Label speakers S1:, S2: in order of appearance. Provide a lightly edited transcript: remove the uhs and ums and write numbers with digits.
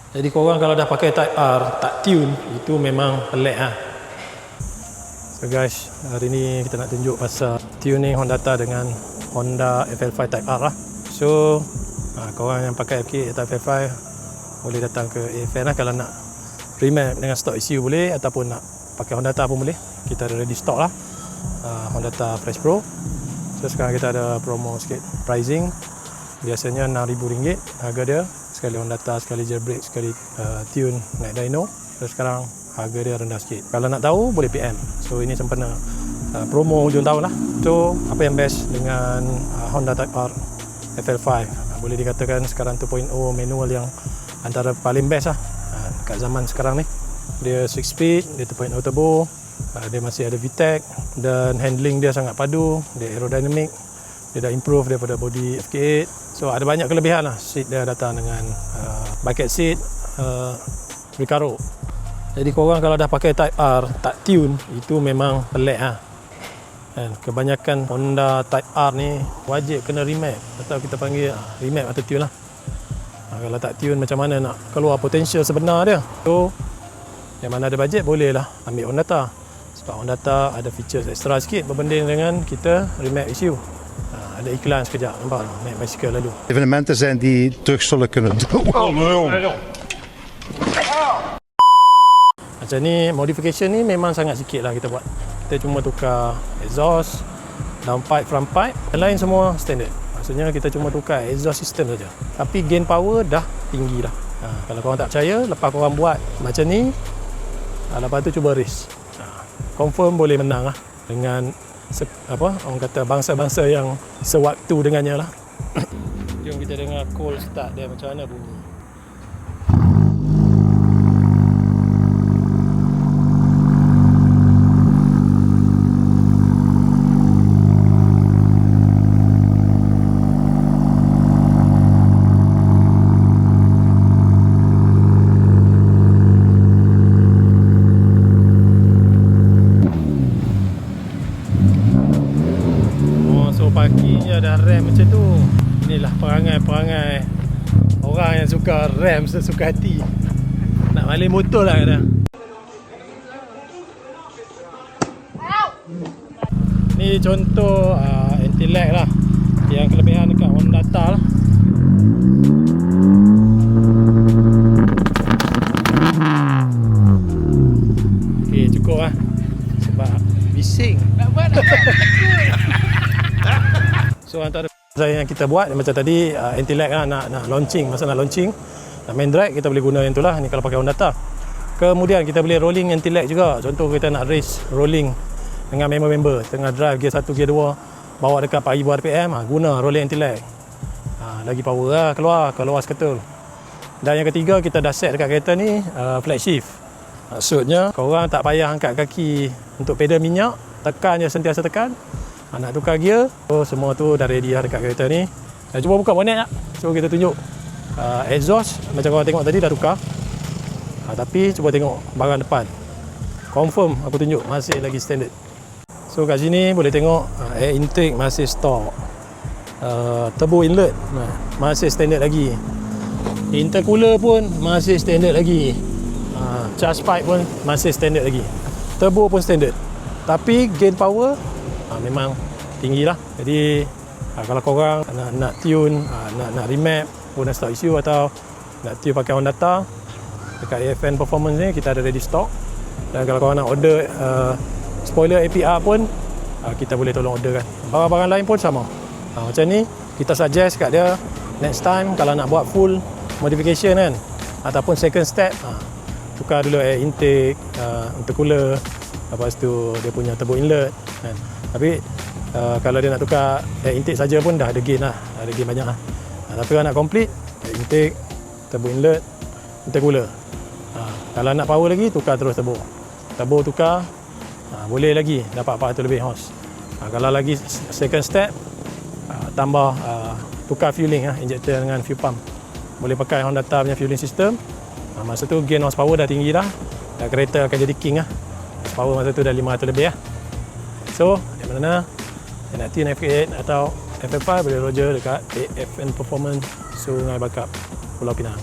S1: Jadi korang kalau dah pakai Type R tak tune, itu memang pelik lah. So guys, hari ni kita nak tunjuk pasal tuning Hondata dengan Honda FL5 Type R lah. So korang yang pakai FK Type FL5 boleh datang ke AFN lah. Kalau nak remap dengan stock ECU boleh, ataupun nak pakai Hondata pun boleh. Kita ada ready stock lah, Hondata Fresh Pro. So sekarang kita ada promo sikit pricing. Biasanya RM6,000 harga dia, sekali Hondata, sekali jailbreak, sekali tune naik dyno. So sekarang harga dia rendah sikit. Kalau nak tahu boleh PM. So ini sempena promo hujung tahun lah. So apa yang best dengan Honda Type R FL5? Boleh dikatakan sekarang 2.0 manual yang antara paling best lah kat zaman sekarang ni. Dia 6 speed, dia 2.0 turbo, dia masih ada VTEC, dan handling dia sangat padu, dia aerodynamic, dia dah improve daripada body FK8. So ada banyak kelebihan lah. Seat dia datang dengan bucket seat Recaro. Jadi korang kalau dah pakai Type R tak tune, itu memang pelik lah. Kebanyakan Honda Type R ni wajib kena remap, atau kita panggil remap atau tune lah. Kalau tak tune macam mana nak keluar potensial sebenar dia. So yang mana ada bajet boleh lah ambil Hondata. Sebab Hondata ada features extra sikit berbanding dengan kita remap ECU. Ada iklan sekejap, nampak naik bicycle lalu.
S2: Evenementen zijn die terug zullen kunnen doen.
S1: Macam ni, modification ni memang sangat sikit lah kita buat. Kita cuma tukar exhaust, downpipe, front pipe, yang lain semua standard. Maksudnya kita cuma tukar exhaust system saja. Tapi gain power dah tinggi dah. Kalau korang tak percaya, lepas korang buat macam ni, lepas tu cuba race. Confirm boleh menang lah dengan orang kata bangsa-bangsa yang sewaktu dengannya lah. Jom kita dengar cold start dia macam mana bunyi. Parkingnya dah rem macam tu. Inilah perangai-perangai orang yang suka rem sesuka hati. Nak balik motor lah kadang. Ni contoh anti-lag lah, yang kelebihan dekat Hondata lah. Ok, cukup lah. Sebab bising. Nak buat So antara yang kita buat macam tadi, anti-lag lah, nak launching. Masa nak launching, nak main drag, kita boleh guna yang tu lah. Ni kalau pakai Hondata. Kemudian kita boleh rolling anti-lag juga. Contoh kita nak race rolling dengan member-member, tengah drive gear 1, gear 2, bawa dekat 4,000 RPM, guna rolling anti-lag. Lagi power lah, keluar seketul. Dan yang ketiga, kita dah set dekat kereta ni flat shift. Maksudnya korang tak payah angkat kaki untuk pedal minyak, tekan je, sentiasa tekan. Nak tukar gear, so semua tu dah ready lah dekat kereta ni. Cuba buka bonet tak? So kita tunjuk exhaust, macam korang tengok tadi dah tukar. Tapi cuba tengok barang depan, confirm aku tunjuk masih lagi standard. So kat sini boleh tengok air intake masih stock, turbo inlet masih standard lagi, intercooler pun masih standard lagi, charge pipe pun masih standard lagi, turbo pun standard. Tapi gain power memang tinggi lah. Jadi kalau korang nak tune, nak remap guna stock ECU, atau nak tune pakai Hondata, dekat AFN Performance ni kita ada ready stock. Dan kalau korang nak order spoiler APR pun, kita boleh tolong order kan. Barang-barang lain pun sama. Macam ni kita suggest kat dia, next time kalau nak buat full modification kan, ataupun second step, tukar dulu air intake, intercooler, lepas tu dia punya turbo inlet kan. Tapi kalau dia nak tukar air intake saja pun dah ada gain lah, ada gain banyak lah. Tapi kalau nak complete air intake, turbo inlet, intercooler, kalau nak power lagi, tukar terus turbo tukar, boleh lagi dapat 400 lebih horse. Kalau lagi second step, tambah tukar fueling, injector dengan fuel pump. Boleh pakai Hondata punya fueling system. Masa tu gain horsepower dah tinggi dah, dan kereta akan jadi king lah. Power masa tu dah 500 lebih lah. So yang mana yang nak tune FK8 atau FL5 boleh roger dekat AFN Performance Sungai Bakap, Pulau Pinang.